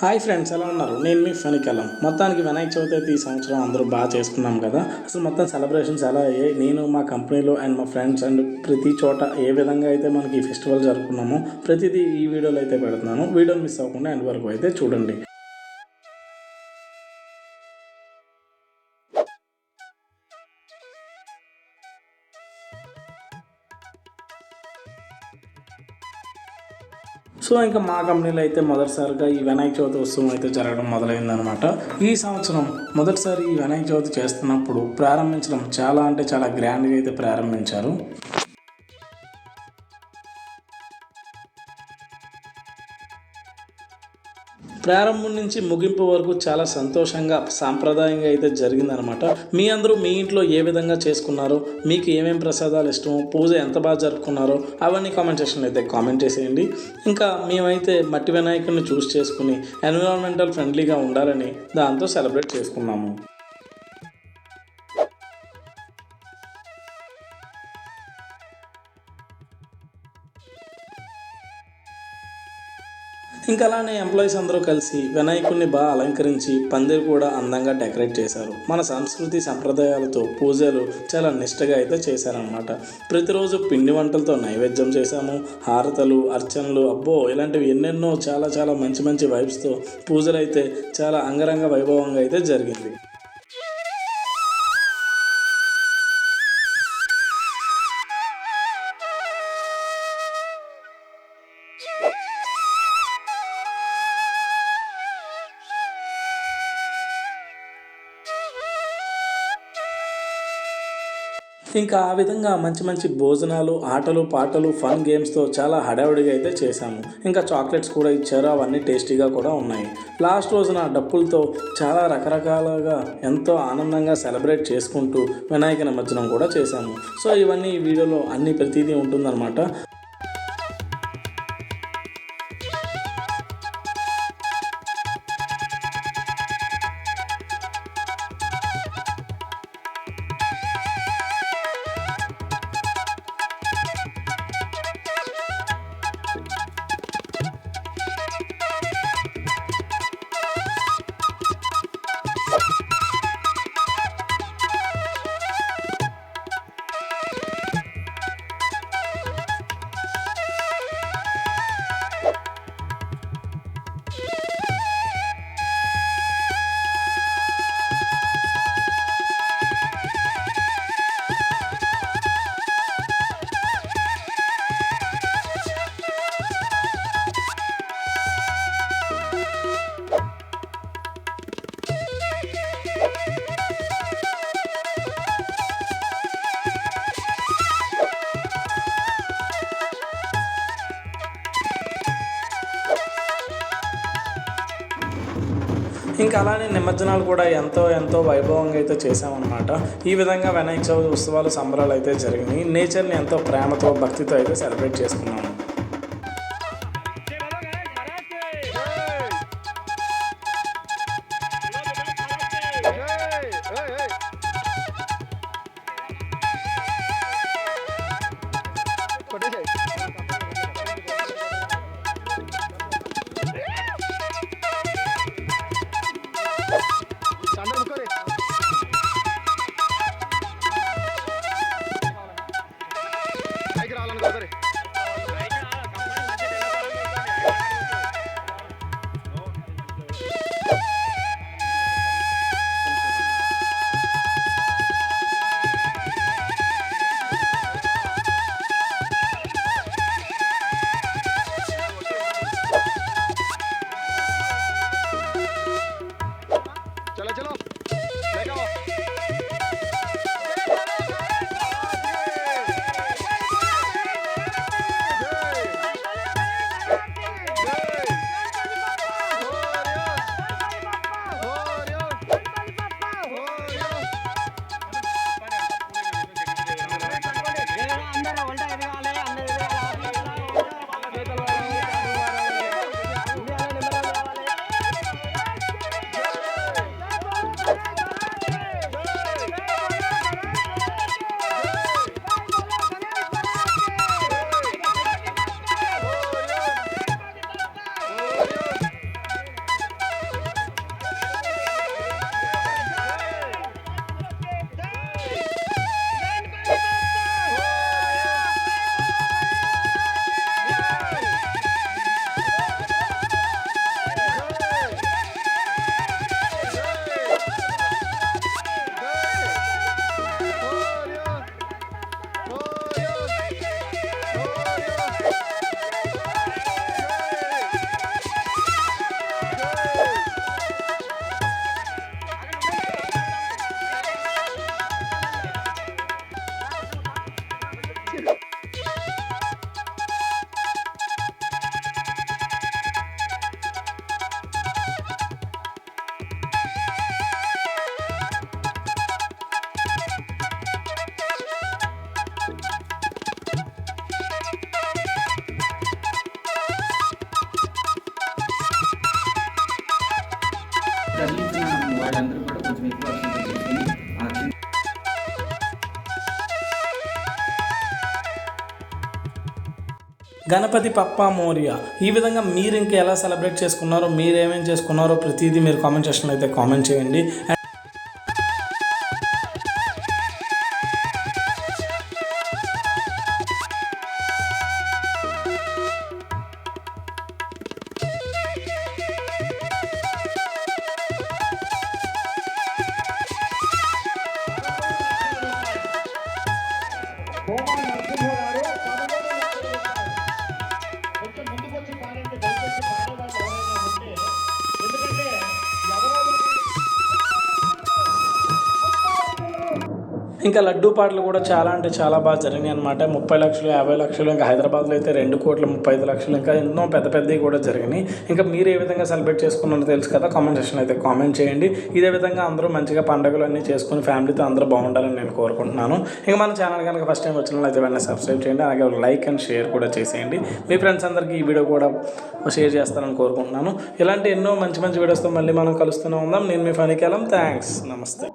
Hi friends, ఎలా ఉన్నారు? నేను మీ ఫణికలం. మొత్తానికి వినాయక చవితి అయితే ఈ సంవత్సరం అందరూ బాగా చేసుకున్నాం కదా. అసలు మొత్తం సెలబ్రేషన్స్ ఎలా అయ్యాయి, నేను మా కంపెనీలో అండ్ మా ఫ్రెండ్స్ అండ్ ప్రతి చోట ఏ విధంగా అయితే మనకి ఈ ఫెస్టివల్ జరుపుకున్నామో ప్రతిదీ ఈ వీడియోలో అయితే పెడుతున్నాను. వీడియోని మిస్ అవ్వకుండా ఎండ్ వరకు అయితే చూడండి. సో ఇంకా మా కంపెనీలో అయితే మొదటిసారిగా ఈ వినాయక చవితి ఉత్సవం అయితే జరగడం మొదలైందనమాట. ఈ సంవత్సరం మొదటిసారి ఈ వినాయక చవితి చేస్తున్నప్పుడు ప్రారంభించడం చాలా అంటే చాలా గ్రాండ్గా అయితే ప్రారంభించారు. ప్రారంభం నుంచి ముగింపు వరకు చాలా సంతోషంగా సాంప్రదాయంగా అయితే జరిగిందనమాట. మీ అందరూ మీ ఇంట్లో ఏ విధంగా చేసుకున్నారో, మీకు ఏమేమి ప్రసాదాలు ఇష్టమో, పూజ ఎంత బాగా జరుపుకున్నారో అవన్నీ కామెంట్ సెక్షన్లో అయితే కామెంట్ చేసేయండి. ఇంకా మేమైతే మట్టి వినాయకుడిని చూస్ చేసుకుని ఎన్విరాన్మెంటల్ ఫ్రెండ్లీగా ఉండాలని దాంతో సెలబ్రేట్ చేసుకున్నాము. ఇంకా అలానే ఎంప్లాయీస్ అందరూ కలిసి వినాయకుడిని బాగా అలంకరించి పందిరి కూడా అందంగా డెకరేట్ చేశారు. మన సంస్కృతి సంప్రదాయాలతో పూజలు చాలా నిష్టగా అయితే చేశారనమాట. ప్రతిరోజు పిండి వంటలతో నైవేద్యం చేశాము. హారతలు, అర్చనలు, అబ్బో ఇలాంటివి ఎన్నెన్నో చాలా చాలా మంచి మంచి వైబ్స్తో పూజలు అయితే చాలా అంగరంగ వైభవంగా అయితే జరిగింది. ఇంకా ఆ విధంగా మంచి మంచి భోజనాలు, ఆటలు, పాటలు, ఫన్ గేమ్స్తో చాలా హడావుడిగా అయితే చేశాము. ఇంకా చాక్లెట్స్ కూడా ఇచ్చారు, అవన్నీ టేస్టీగా కూడా ఉన్నాయి. లాస్ట్ రోజున డప్పులతో చాలా రకరకాలుగా ఎంతో ఆనందంగా సెలబ్రేట్ చేసుకుంటూ వినాయక నిమజ్జనం కూడా చేశాము. సో ఇవన్నీ ఈ వీడియోలో అన్ని ప్రతిదీ ఉంటుందన్నమాట. ఇంకా అలానే నిమజ్జనాలు కూడా ఎంతో ఎంతో వైభవంగా అయితే చేసామన్నమాట. ఈ విధంగా వినాయక చవితి ఉత్సవాలు, సంబరాలు అయితే జరిగినాయి. నేచర్ని ఎంతో ప్రేమతో, భక్తితో అయితే సెలబ్రేట్ చేసుకున్నాము. గణపతి పప్పా మోరియా. ఈ విధంగా మీరు ఇంకా ఎలా సెలబ్రేట్ చేసుకున్నారో, మీరు ఏమేమి చేసుకున్నారో ప్రతిదీ మీరు కామెంట్ సెక్షన్లో అయితే కామెంట్ చేయండి. ఇంకా లడ్డూ పాటలు కూడా చాలా అంటే చాలా బాగా జరిగినాయి అనమాట. 30 లక్షలు, 50 లక్షలు, ఇంకా హైదరాబాద్లో అయితే 2,35,00,000, ఇంకా ఎన్నో పెద్ద పెద్దవి కూడా జరిగినాయి. ఇంకా మీరు ఏ విధంగా సెలబ్రేట్ చేసుకున్నారో తెలుసు కదా, కామెంట్ సెక్షన్ అయితే కామెంట్ చేయండి. ఇదే విధంగా అందరూ మంచిగా పండుగలు అన్నీ చేసుకుని ఫ్యామిలీతో అందరూ బాగుండాలని నేను కోరుకుంటున్నాను. ఇంకా మన ఛానల్ కనుక ఫస్ట్ టైం వచ్చిన అయితే వెంటనే సబ్స్క్రైబ్ చేయండి, అలాగే లైక్ అండ్ షేర్ కూడా చేసేయండి. మీ ఫ్రెండ్స్ అందరికీ ఈ వీడియో కూడా షేర్ చేస్తారని కోరుకుంటున్నాను. ఇలాంటి ఎన్నో మంచి మంచి వీడియోస్తో మళ్ళీ మనం కలుస్తూనే ఉందాం. నేను మీ ఫనీ కాలం. థ్యాంక్స్, నమస్తే.